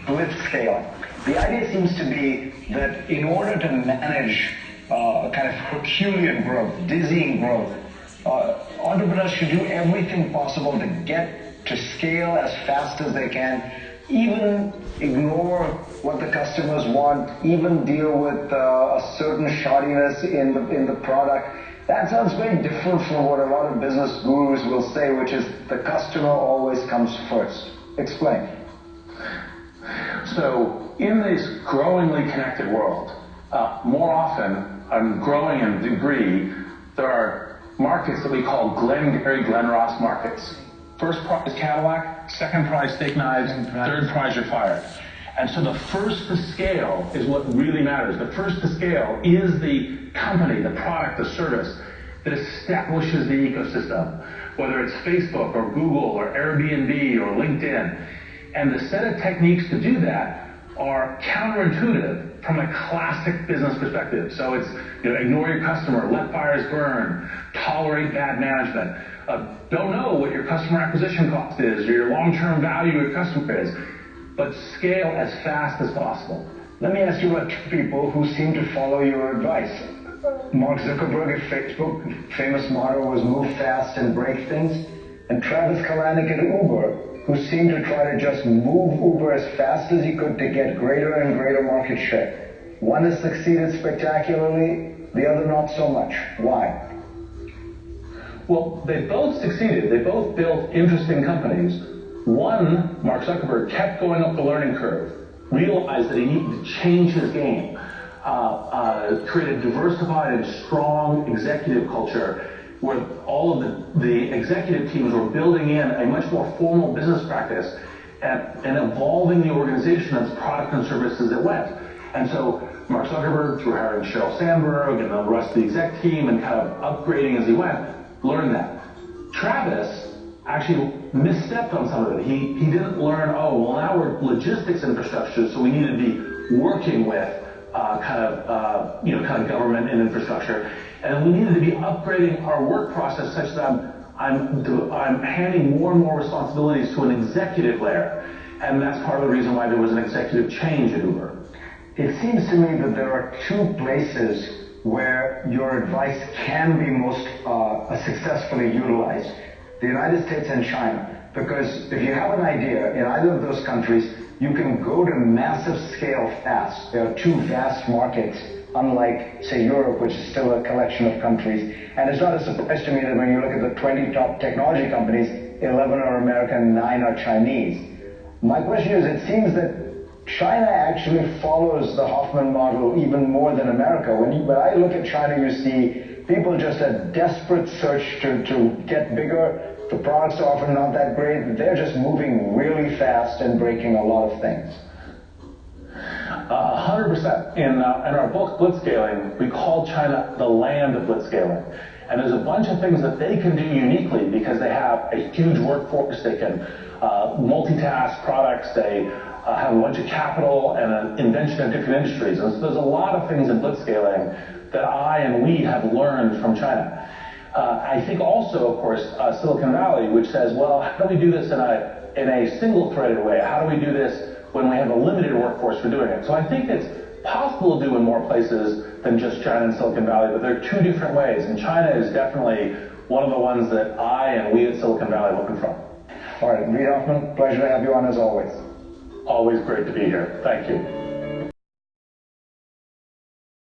Blitzscaling. The idea seems to be that in order to manage kind of Herculean growth, dizzying growth, entrepreneurs should do everything possible to get to scale as fast as they can, even ignore what the customers want, even deal with a certain shoddiness in the product. That sounds very different from what a lot of business gurus will say, which is the customer always comes first. Explain. So in this growingly connected world, more often, growing in degree, there are markets that we call Glengarry, Glen Ross markets. First prize Cadillac, second prize steak knives, third prize you're fired. And so the first to scale is what really matters. The first to scale is the company, the product, the service that establishes the ecosystem, whether it's Facebook or Google or Airbnb or LinkedIn. And the set of techniques to do that are counterintuitive from a classic business perspective. So it's, ignore your customer, let fires burn, tolerate bad management, don't know what your customer acquisition cost is or your long-term value of your customer is, but scale as fast as possible. Let me ask you about two people who seem to follow your advice. Mark Zuckerberg at Facebook, famous motto was move fast and break things, and Travis Kalanick at Uber, who seemed to try to just move Uber as fast as he could to get greater and greater market share. One has succeeded spectacularly, the other not so much. Why? Well, they both succeeded. They both built interesting companies. One, Mark Zuckerberg, kept going up the learning curve, realized that he needed to change his game, create a diversified and strong executive culture where all of the executive teams were building in a much more formal business practice and evolving the organization as product and services it went. And so Mark Zuckerberg, through hiring Sheryl Sandberg and the rest of the exec team and kind of upgrading as he went, learned that. Travis actually misstepped on some of it. He didn't learn, now we're logistics infrastructure, so we need to be working with kind of government and infrastructure. And we needed to be upgrading our work process such that I'm handing more and more responsibilities to an executive layer. And that's part of the reason why there was an executive change at Uber. It seems to me that there are two places where your advice can be most successfully utilized. The United States and China. Because if you have an idea in either of those countries, you can go to massive scale fast. There are two vast markets, unlike, say, Europe, which is still a collection of countries. And it's not a surprise to me that when you look at the 20 top technology companies, 11 are American, 9 are Chinese. My question is, it seems that China actually follows the Hoffman model even more than America. When I look at China, you see people just a desperate search to get bigger. The products are often not that great. They're just moving really fast and breaking a lot of things. 100%. In our book, Blitzscaling, we call China the land of Blitzscaling. And there's a bunch of things that they can do uniquely because they have a huge workforce. They can multitask products. They have a bunch of capital and an invention of different industries. And so there's a lot of things in Blitzscaling that I and we have learned from China. I think also, of course, Silicon Valley, which says, well, how do we do this in a single-threaded way? How do we do this when we have a limited workforce for doing it? So I think it's possible to do in more places than just China and Silicon Valley, but there are two different ways. And China is definitely one of the ones that I and we at Silicon Valley are looking from. All right, Reid Hoffman, pleasure to have you on as always. Always great to be here. Thank you.